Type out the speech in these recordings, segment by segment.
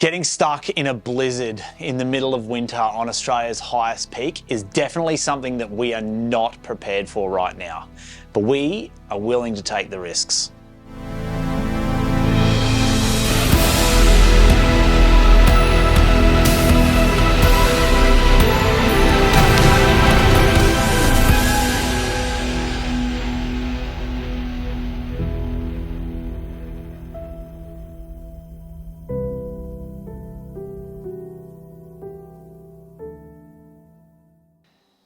Getting stuck in a blizzard in the middle of winter on Australia's highest peak is definitely something that we are not prepared for right now, but we are willing to take the risks.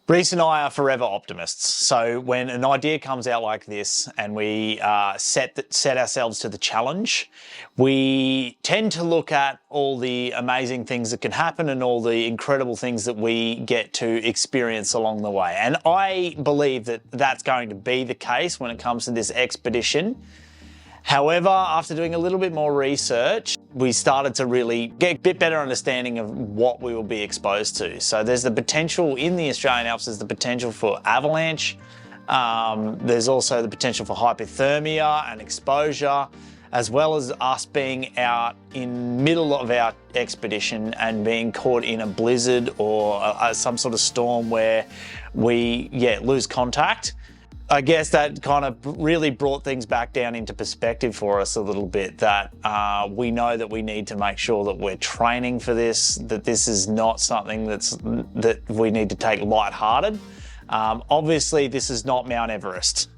Reese and I are forever optimists. So when an idea comes out like this and we set ourselves to the challenge, we tend to look at all the amazing things that can happen and all the incredible things that we get to experience along the way. And I believe that that's going to be the case when it comes to this expedition. However, after doing a little bit more research, we started to really get a bit better understanding of what we will be exposed to. So there's the potential in the Australian Alps, there's the potential for avalanche. There's also the potential for hypothermia and exposure, as well as us being out in middle of our expedition and being caught in a blizzard or some sort of storm where we lose contact. I guess that kind of really brought things back down into perspective for us a little bit, that we know that we need to make sure that we're training for this, that this is not something that we need to take lighthearted. Obviously, this is not Mount Everest.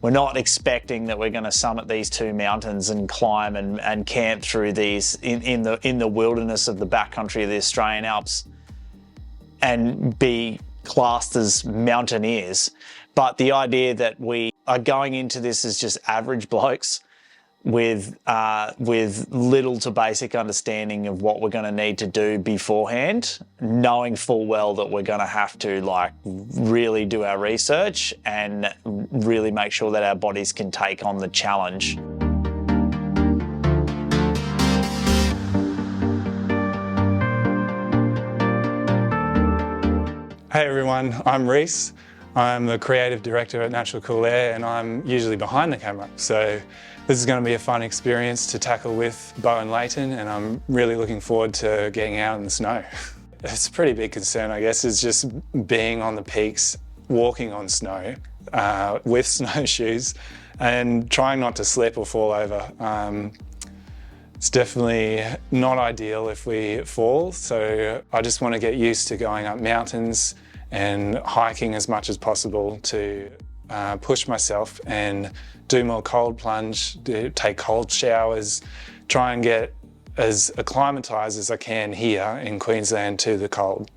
We're not expecting that we're going to summit these two mountains and climb and camp through these in the wilderness of the backcountry of the Australian Alps and be classed as mountaineers. But the idea that we are going into this as just average blokes with little to basic understanding of what we're going to need to do beforehand, knowing full well that we're going to have to really do our research and really make sure that our bodies can take on the challenge. Hey everyone, I'm Reese. I'm the creative director at Natural Cool Air and I'm usually behind the camera. So this is going to be a fun experience to tackle with Bo and Leighton, and I'm really looking forward to getting out in the snow. It's a pretty big concern, I guess, is just being on the peaks, walking on snow with snowshoes and trying not to slip or fall over. It's definitely not ideal if we fall, so I just want to get used to going up mountains and hiking as much as possible to push myself and do more cold plunge, take cold showers, try and get as acclimatised as I can here in Queensland to the cold.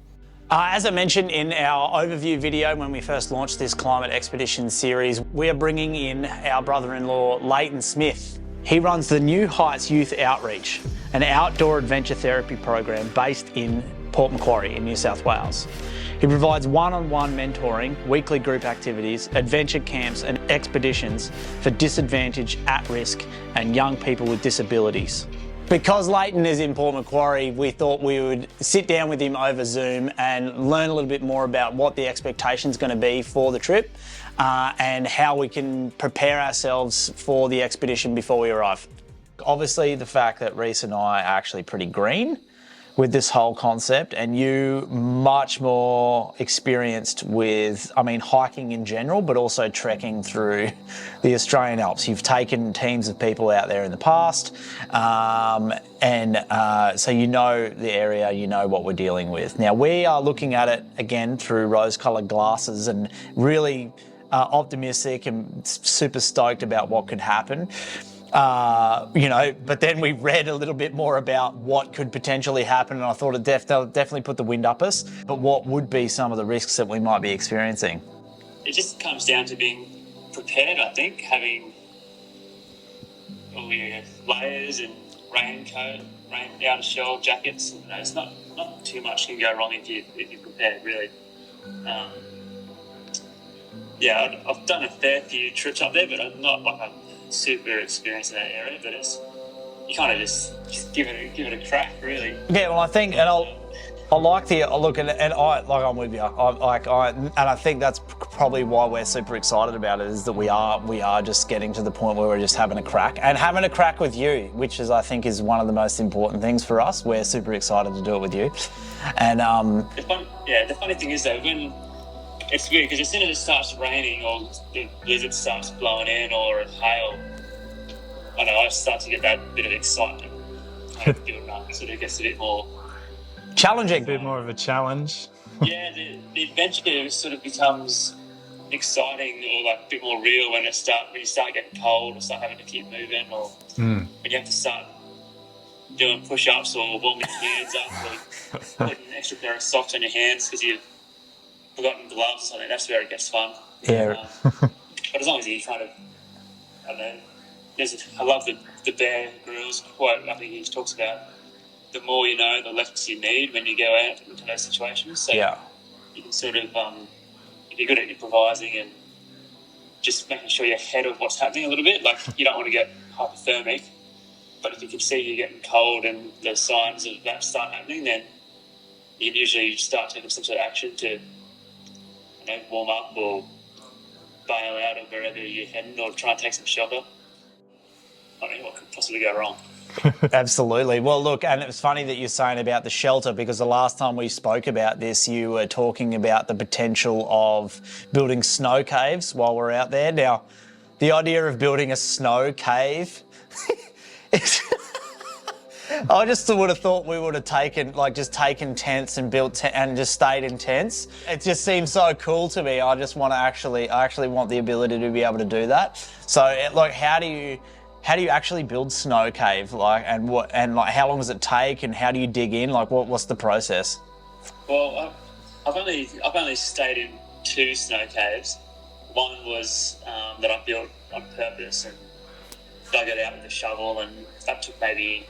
As I mentioned in our overview video when we first launched this climate expedition series, we are bringing in our brother-in-law Leighton Smith. He runs the New Heights Youth Outreach, an outdoor adventure therapy program based in Port Macquarie in New South Wales. He provides one-on-one mentoring, weekly group activities, adventure camps and expeditions for disadvantaged, at-risk and young people with disabilities. Because Leighton is in Port Macquarie, we thought we would sit down with him over Zoom and learn a little bit more about what the expectation is going to be for the trip and how we can prepare ourselves for the expedition before we arrive. Obviously, the fact that Reese and I are actually pretty green with this whole concept, and you much more experienced with, hiking in general, but also trekking through the Australian Alps. You've taken teams of people out there in the past, so you know the area, you know what we're dealing with. Now, we are looking at it again through rose-coloured glasses and really optimistic and super stoked about what could happen. But then we read a little bit more about what could potentially happen, and I thought it definitely put the wind up us. But what would be some of the risks that we might be experiencing? It just comes down to being prepared, I think, having all your layers and raincoat, rain-down shell jackets. It's not too much can go wrong if you're prepared, really. I've done a fair few trips up there, but I'm not super experienced in that area, but you kind of just give it a crack, really. Yeah, well, I think, and I like the look, and I'm with you. And I think that's probably why we're super excited about it, is that we are just getting to the point where we're just having a crack with you, which is, I think, is one of the most important things for us. We're super excited to do it with you, and the funny thing is though, when it's weird because as soon as it starts raining or the blizzard starts blowing in or it hail, I start to get that bit of excitement. Building up, so it gets a bit more challenging. A bit more of a challenge. Yeah, the adventure sort of becomes exciting or like a bit more real when you start getting cold or start having to keep moving, or when you have to start doing push-ups or warming your hands up or putting an extra pair of socks on your hands because you've forgotten gloves or something. That's where it gets fun. Yeah. But as long as you kind of, I don't know, I love the Bear Grylls quote. I think he talks about the more you know, the less you need when you go out into those situations. So Yeah. you can sort of, if you're good at improvising and just making sure you're ahead of what's happening a little bit, like you don't want to get hypothermic, but if you can see you're getting cold and the signs of that start happening, then you can usually start taking some sort of action to, warm up or bail out of wherever you're heading or try and take some shelter. I don't know what could possibly go wrong. Absolutely. Well, look, and it was funny that you're saying about the shelter, because the last time we spoke about this, you were talking about the potential of building snow caves while we're out there. Now, the idea of building a snow cave is... I just would have thought we would have taken tents and built and just stayed in tents. It just seems so cool to me. I just want to I actually want the ability to be able to do that. So, how do you actually build snow cave? And how long does it take? And how do you dig in? What's the process? Well, I've only stayed in 2 snow caves. One was that I built on purpose and dug it out with a shovel, and that took maybe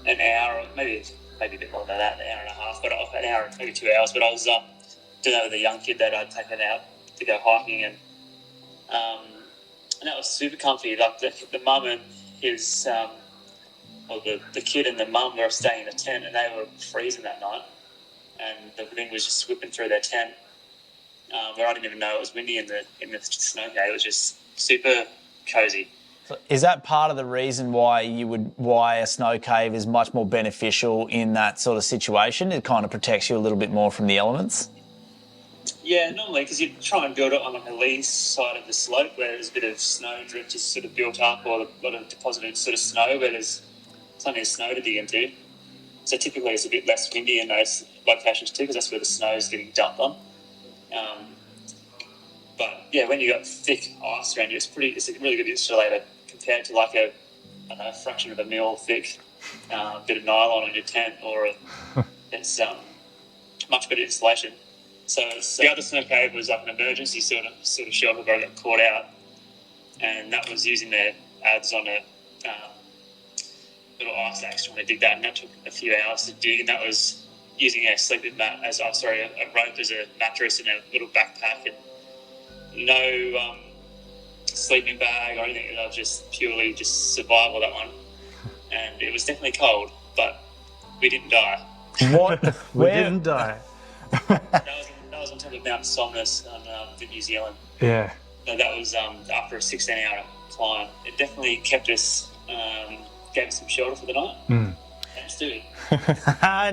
an hour, maybe a bit more than that, an hour and a half, but an hour, maybe 2 hours. But I was doing that with a young kid that I'd taken out to go hiking, and that was super comfy. Like the mum and his, the kid and the mum were staying in a tent, and they were freezing that night, and the wind was just whipping through their tent. Where I didn't even know it was windy in the snow cave. It was just super cozy. So is that part of the reason why a snow cave is much more beneficial in that sort of situation? It kind of protects you a little bit more from the elements? Yeah, normally, because you try and build it on like a lee side of the slope where there's a bit of snow drift just sort of built up, or a lot of deposited sort of snow where there's plenty of snow to dig into. So typically it's a bit less windy in those locations too, because that's where the snow is getting dumped on. But yeah, when you got thick ice around you, it's a really good insulator compared to like a fraction of a mil thick bit of nylon on your tent, or it's much better insulation. So the other snow cave was like an emergency sort of shelter where I got caught out, and that was using their ads on a little ice axe trying to dig that, and that took a few hours to dig, and that was using a sleeping mat a rope as a mattress and a little backpack, and no sleeping bag or anything. That was just purely just survival, that one. And it was definitely cold, but we didn't die. What? We didn't die. That was on top of Mount Somnus in New Zealand. Yeah. So that was after a 16-hour climb. It definitely kept us, gave us some shelter for the night. Thanks to it.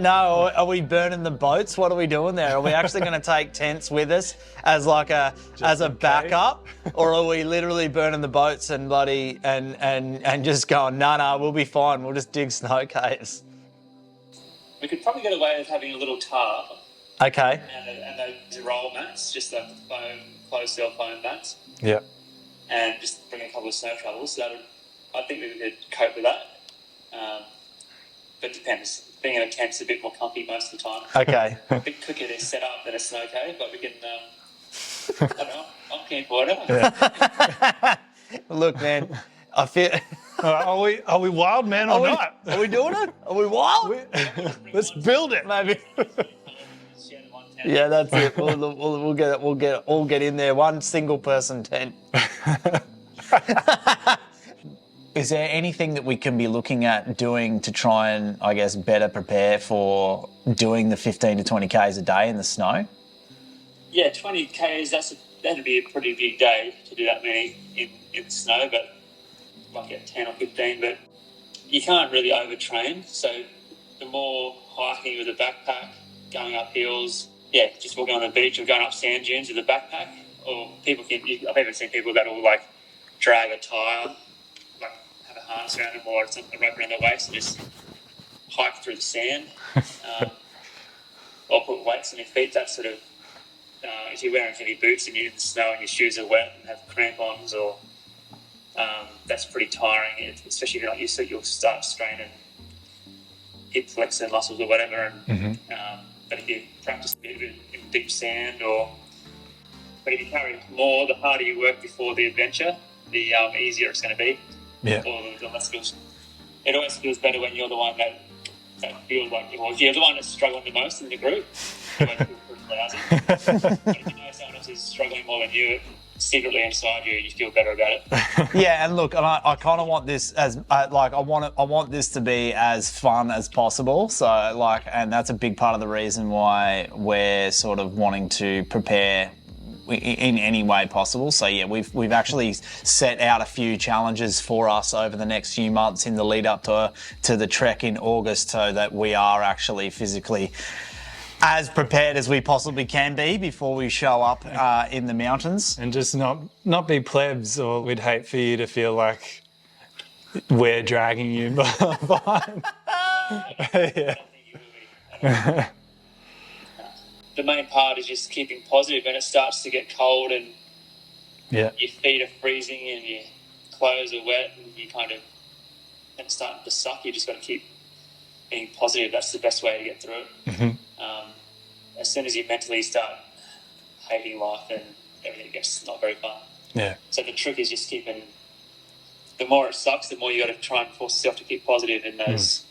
No, are we burning the boats? What are we doing there? Are we actually going to take tents with us as a backup, or are we literally burning the boats and and just going, no, we'll be fine. We'll just dig snow caves. We could probably get away with having a little tarp. Okay. And those roll mats, just like closed cell foam mats. Yeah. And just bring a couple of snow shovels. So I think we could cope with that. But it depends. Being in a tent's a bit more comfy most of the time. Okay. A bit quicker to set up than a snow cave, but we can, I don't know, I'm keen for whatever. Yeah. Look, man, I feel... Are we wild, man, or not? Are we doing it? Are we wild? Let's build it. Maybe. Yeah, that's it. We'll get in there. One single person tent. is there anything that we can be looking at doing to try and, I guess, better prepare for doing the 15 to 20 Ks a day in the snow? Yeah, 20 Ks, that'd be a pretty big day to do that many in the snow, but like at 10 or 15, but you can't really overtrain. So the more hiking with a backpack, going up hills, just walking on the beach or going up sand dunes with a backpack, or I've even seen people that will like drag a tyre, like have a harness around them or a rope around their waist and just hike through the sand, or put weights on your feet. That sort of, if you're wearing heavy boots and you're in the snow and your shoes are wet and have crampons, or that's pretty tiring, especially if you're not used to it. You'll start straining hip flexor muscles or whatever. And, but if you practice a bit of it in deep sand, but if you carry more, the harder you work before the adventure, the easier it's going to be. Yeah. Or the less it always feels better when you're the one that feels like, well, if you're the one that's struggling the most in the group, it always feels pretty lousy. But if you know someone else is struggling more than you, secretly inside you feel better about it. Yeah, and look, and I kind of want this as I want this to be as fun as possible. So and that's a big part of the reason why we're sort of wanting to prepare in any way possible. So yeah, we've actually set out a few challenges for us over the next few months in the lead up to the trek in August, so that we are actually physically as prepared as we possibly can be before we show up in the mountains. And just not be plebs, or we'd hate for you to feel like we're dragging you behind. Yeah. The main part is just keeping positive. When it starts to get cold and your feet are freezing and your clothes are wet and and it's starting to suck, you just got to keep being positive. That's the best way to get through it. As soon as you mentally start hating life, then everything gets not very fun. Yeah. So the trick is just keeping. The more it sucks, the more you got to try and force yourself to keep positive in those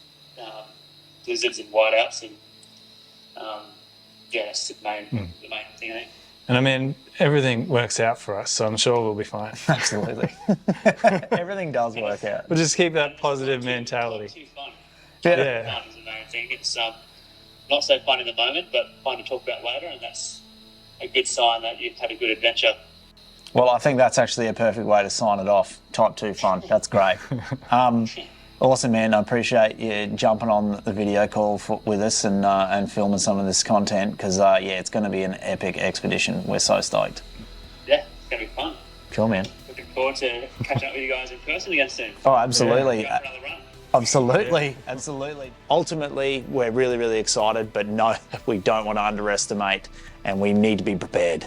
blizzards and whiteouts, and that's the main thing, I think. And I mean, everything works out for us, so I'm sure we'll be fine. Absolutely. Everything does work out. But just keep that positive mentality. Too fun. Yeah. Fun is the main thing. It's not so fun in the moment, but fun to talk about later, and that's a good sign that you've had a good adventure. Well, I think that's actually a perfect way to sign it off. Type 2 fun. That's great. Awesome, man. I appreciate you jumping on the video call with us and filming some of this content, because, it's going to be an epic expedition. We're so stoked. Yeah, it's going to be fun. Cool, man. Looking forward to catching up with you guys in person again soon. Oh, absolutely. Go for another run. Absolutely. Ultimately, we're really, really excited, but no, we don't want to underestimate, and we need to be prepared.